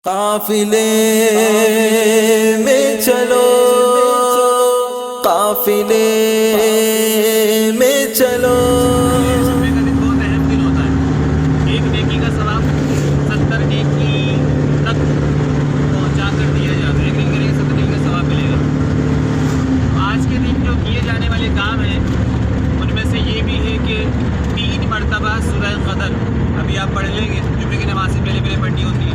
قافلے میں چلو، قافلے میں چلو۔ جمعے کا دن بہت اہم دن ہوتا ہے۔ ایک نیکی کا ثواب 70 نیکی تک پہنچا کر دیا جاتا ہے۔ ایک نیکی کرے گا 70 نیکی کا ثواب ملے گا۔ آج کے دن جو کیے جانے والے کام ہیں ان میں سے یہ بھی ہے کہ 3 مرتبہ سورہ قدر ابھی آپ پڑھ لیں گے، جمعے کی نماز سے پہلے پڑھنی ہوتی ہے،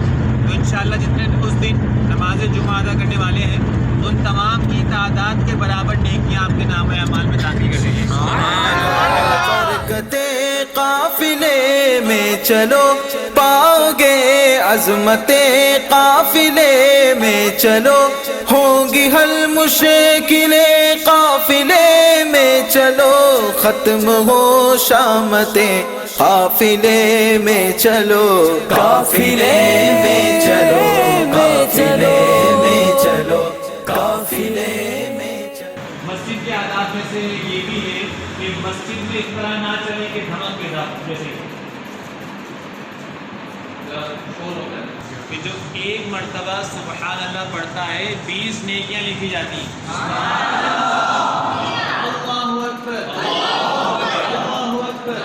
تو انشاءاللہ جتنے اس دن نماز جمعہ ادا کرنے والے ہیں ان تمام کی تعداد کے برابر نیکیاں آپ کے نام اعمال میں داخل کر دیں گے۔ برکتیں قافلے میں چلو، پاؤ گے عظمتیں قافلے میں چلو، ہوں گی حل مشکلیں قافلے میں چلو، ختم ہو شامتیں قافلے میں چلو، قافلے میں چلو، قافلے میں چلو، قافلے میں چلو۔ مسجد کے آداب میں سے یہ بھی ہے کہ مسجد میں اس طرح نہ چلے کہ دھمک کے ساتھ، جیسے شور ہوتا ہے کہ جو ایک مرتبہ سبحان اللہ پڑھتا ہے 20 نیکیاں لکھی جاتی ہیں۔ اللہ اکبر، اللہ اکبر۔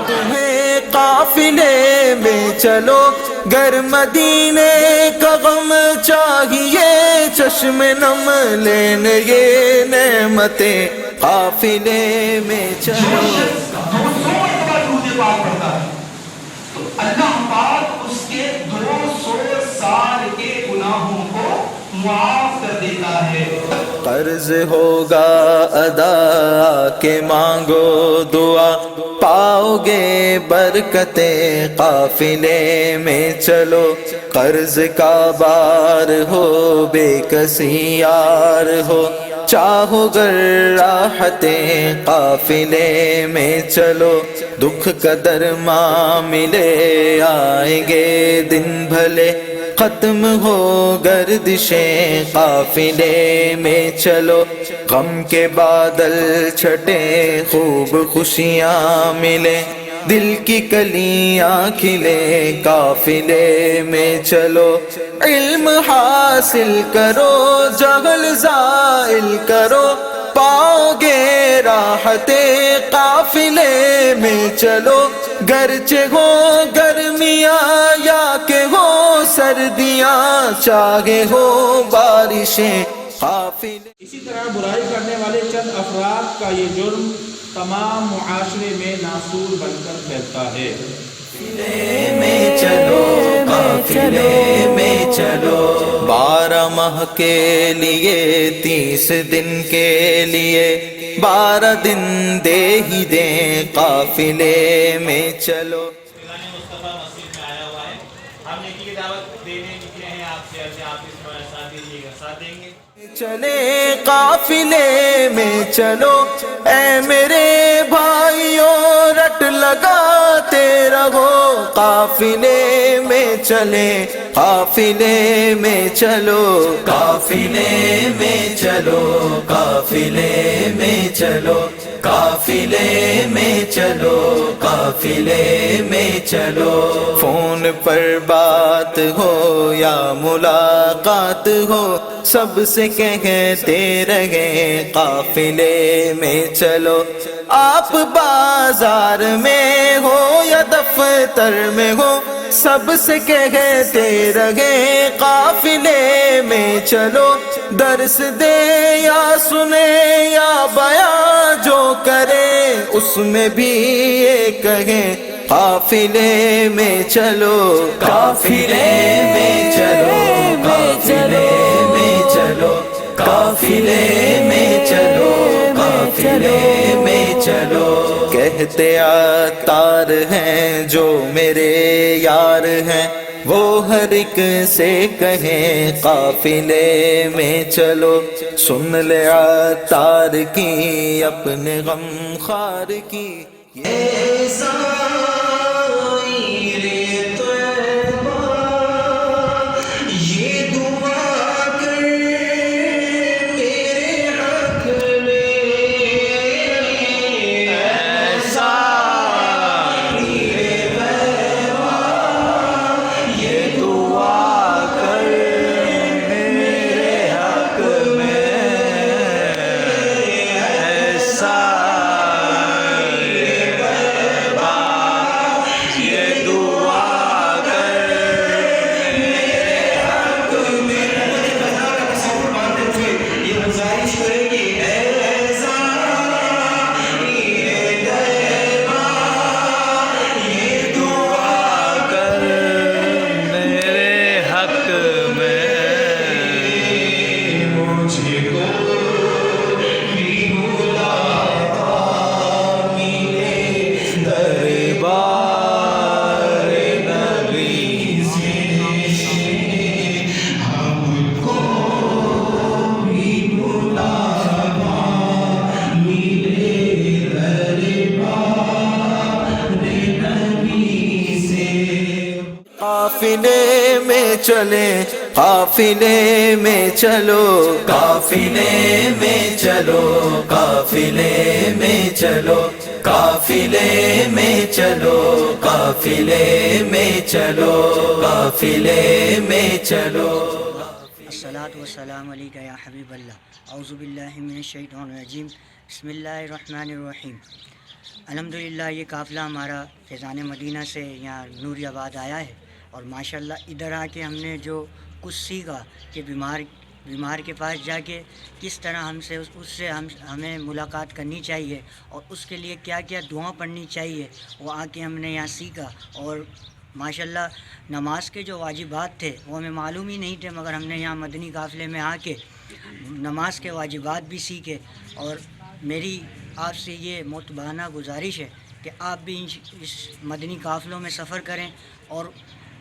تمہیں قافلے میں چلو، گر مدینے کا غم چاہیے، چشم نم لینے یہ نعمتیں قافلے میں چلو۔ اللہ پاک اس کے 200 سال کے گناہوں کو معاف کر دیتا ہے۔ قرض ہوگا ادا کہ مانگو دعا، پاؤ گے برکتیں قافلے میں چلو، قرض کا بار ہو بے کسی یار ہو، چاہو گر راحتیں قافلے میں چلو، دکھ کا درما ملے آئیں گے دن بھلے، ختم ہو گردشیں قافلے میں چلو، غم کے بادل چھٹے خوب خوشیاں ملے، دل کی کلیاں کھلے قافلے میں چلو، علم حاصل کرو جہل زائل کرو، پاؤ گے راحتیں قافلے میں چلو، گرچہ ہو گرمیاں یا کہ ہو سردیاں، چاہے ہو بارشیں قافلے۔ اسی طرح برائی کرنے والے چند افراد کا یہ جرم تمام معاشرے میں ناسور بن کر پھیلتا ہے۔ قافلے میں چلو، قافلے میں چلو، 12 ماہ کے لیے 30 دن کے لیے 12 دن دے ہی دیں قافلے میں چلو۔ فیضان مصطفیٰ مسجد میں آیا ہوا ہے، ہم نیکی کی دعوت دینے نکلے ہیں آپ سے، آپ اس میں ساتھ دیجیے گا، ساتھ دیں گے۔ چلے قافلے میں چلو، اے میرے بھائیوں رٹ لگاتے رہو، قافلے میں چلے، قافلے میں چلو، قافلے میں چلو، قافلے میں چلو، قافلے میں چلو، قافلے میں چلو، فون پر بات ہو یا ملاقات ہو، سب سے کہتے رہیں قافلے میں چلو، آپ بازار میں ہو یا دفتر میں ہو، سب سے کہتے رہیں قافلے میں چلو، درس دے یا سنے یا بیان جو کرے، اس میں بھی یہ کہیں قافلے میں چلو، قافلے میں چلو، قافلے میں چلو، قافلے میں چلو، قافلے میں چلو، کہتے عطار ہیں جو میرے یار ہیں، وہ ہر ایک سے کہیں قافلے میں چلو، سن لے عطار کی اپنے غم خار کی، چلے قافلے میں چلو قافلے میں چلو قافلے میں چلو قافلے میں چلو قافلے میں چلو قافلے میں چلو الصلاۃ والسلام علیکہ یا حبیب اللہ اعوذ باللہ من الشیطان الرجیم بسم اللہ الرحمن الرحیم الحمدللہ یہ قافلہ ہمارا فیضان مدینہ سے یہاں نوری آباد آیا ہے اور ماشاءاللہ ادھر آ کے ہم نے جو کچھ سیکھا کہ بیمار کے پاس جا کے کس طرح اس سے ہمیں ملاقات کرنی چاہیے اور اس کے لیے کیا کیا دعا پڑھنی چاہیے وہ آ کے ہم نے یہاں سیکھا اور ماشاءاللہ نماز کے جو واجبات تھے وہ ہمیں معلوم ہی نہیں تھے مگر ہم نے یہاں مدنی قافلے میں آ کے نماز کے واجبات بھی سیکھے اور میری آپ سے یہ معتبانہ گزارش ہے کہ آپ بھی اس مدنی قافلوں میں سفر کریں اور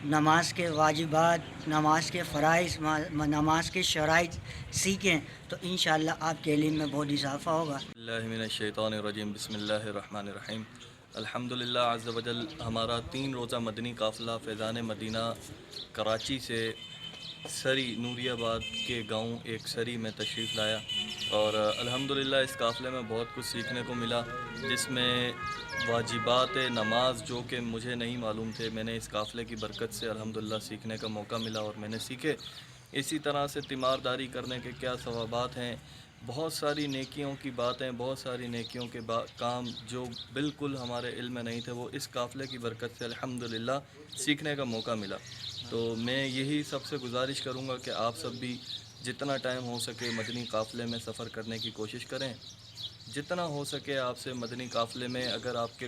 نماز کے واجبات نماز کے فرائض نماز کے شرائط سیکھیں تو انشاءاللہ آپ کے علم میں بہت اضافہ ہوگا اللہ من الشیطان الرجیم بسم اللہ الرحمن الرحیم الحمدللہ عز و جل ہمارا 3 روزہ مدنی قافلہ فیضان مدینہ کراچی سے سری نوری آباد کے گاؤں ایک سری میں تشریف لایا اور الحمدللہ اس قافلے میں بہت کچھ سیکھنے کو ملا جس میں واجبات نماز جو کہ مجھے نہیں معلوم تھے میں نے اس قافلے کی برکت سے الحمدللہ سیکھنے کا موقع ملا اور میں نے سیکھے. اسی طرح سے تیمارداری کرنے کے کیا ثوابات ہیں, بہت ساری نیکیوں کی باتیں, بہت ساری نیکیوں کے کام جو بالکل ہمارے علم میں نہیں تھے وہ اس قافلے کی برکت سے الحمدللہ سیکھنے کا موقع ملا. تو میں یہی سب سے گزارش کروں گا کہ آپ سب بھی جتنا ٹائم ہو سکے مدنی قافلے میں سفر کرنے کی کوشش کریں. جتنا ہو سکے آپ سے مدنی قافلے میں, اگر آپ کے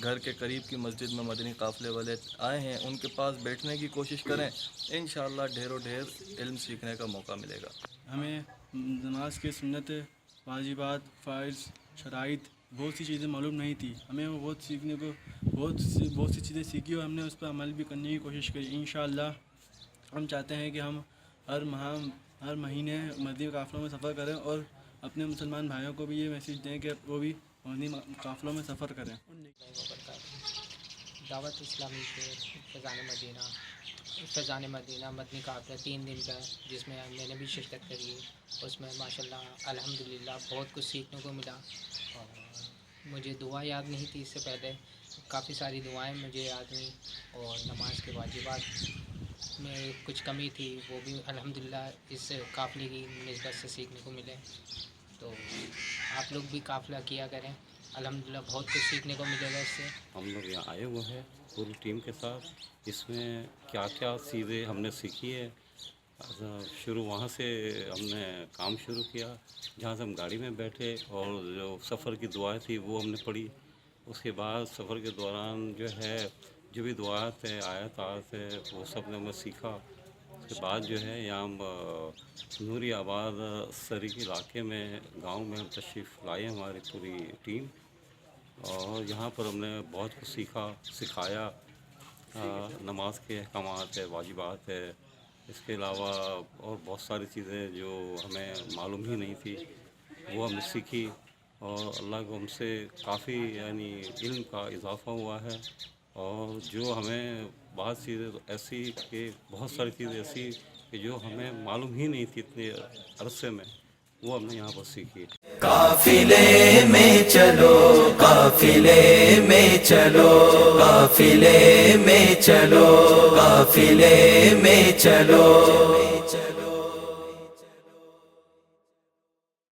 گھر کے قریب کی مسجد میں مدنی قافلے والے آئے ہیں ان کے پاس بیٹھنے کی کوشش کریں. انشاءاللہ ڈھیر و ڈھیر علم سیکھنے کا موقع ملے گا. ہمیں نماز کے سنت, واجبات, فرائض, شرائط بہت سی چیزیں معلوم نہیں تھی. ہمیں وہ بہت سیکھنے کو بہت سی چیزیں سیکھی اور ہم نے اس پر عمل بھی کرنے کی کوشش کی. انشاءاللہ ہم چاہتے ہیں کہ ہم ہر مہینے مدنی قافلوں میں سفر کریں اور اپنے مسلمان بھائیوں کو بھی یہ میسیج دیں کہ وہ بھی مدنی قافلوں میں سفر کریں. دعوت اسلامی کے فیضان مدینہ مدنی قافلہ 3 دن کا جس میں میں نے بھی شرکت کری ہے. اس میں ماشاءاللہ الحمدللہ بہت کچھ سیکھنے کو ملا اور مجھے دعا یاد نہیں تھی اس سے پہلے, کافی ساری دعائیں مجھے یاد ہوئیں اور نماز کے واجبات میں کچھ کمی تھی وہ بھی الحمدللہ اس قافلے کی نسبت سے سیکھنے کو ملے. تو آپ لوگ بھی قافلہ کیا کریں, الحمدللہ بہت کچھ سیکھنے کو ملے گا اس سے. ہم لوگ یہاں آئے ہوئے ہیں پوری ٹیم کے ساتھ. اس میں کیا کیا چیزیں ہم نے سیکھی ہے, شروع وہاں سے ہم نے کام شروع کیا جہاں سے ہم گاڑی میں بیٹھے اور جو سفر کی دعائیں تھی وہ ہم نے پڑھی. اس کے بعد سفر کے دوران جو ہے جو بھی دعائیں تھے آیات ہے وہ سب نے ہم نے سیکھا. اس کے بعد جو ہے یہاں نوری آباد سری کے علاقے میں گاؤں میں ہم تشریف لائے ہماری پوری ٹیم اور یہاں پر ہم نے بہت کچھ سکھایا. نماز کے احکامات ہے, واجبات ہے, اس کے علاوہ اور بہت ساری چیزیں جو ہمیں معلوم ہی نہیں تھی وہ ہم نے سیکھی اور اللہ کو ہم سے کافی یعنی علم کا اضافہ ہوا ہے. اور جو ہمیں بعض چیزیں ایسی کہ بہت ساری چیزیں ایسی کہ جو ہمیں معلوم ہی نہیں تھی اتنے عرصے میں وہ ہم نے یہاں پر سیکھی. قافلے میں چلو قافلے میں چلو قافلے میں چلو قافلے میں چلو